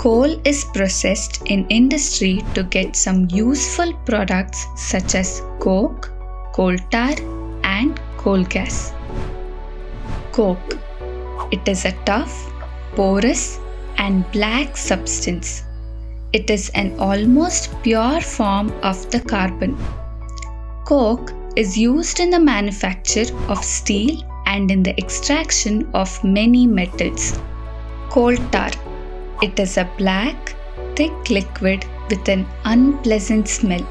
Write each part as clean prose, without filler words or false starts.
Coal is processed in industry to get some useful products such as coke, coal tar, and coal gas. Coke. It is a tough, porous, and black substance. It is an almost pure form of the carbon. Coke is used in the manufacture of steel and in the extraction of many metals. Coal tar. It is a black, thick liquid with an unpleasant smell.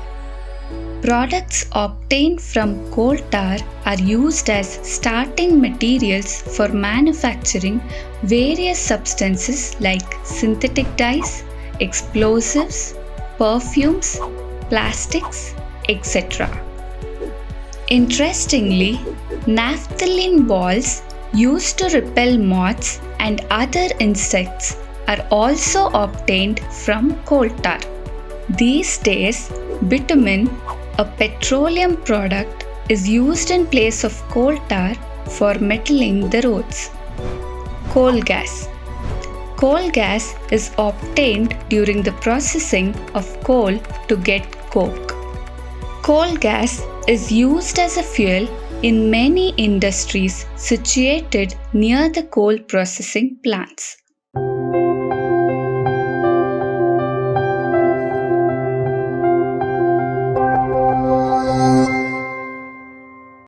Products obtained from coal tar are used as starting materials for manufacturing various substances like synthetic dyes, explosives, perfumes, plastics, etc. Interestingly, naphthalene balls used to repel moths and other insects are also obtained from coal tar. These days, bitumen, a petroleum product, is used in place of coal tar for metaling the roads. Coal gas. Coal gas is obtained during the processing of coal to get coke. Coal gas is used as a fuel in many industries situated near the coal processing plants.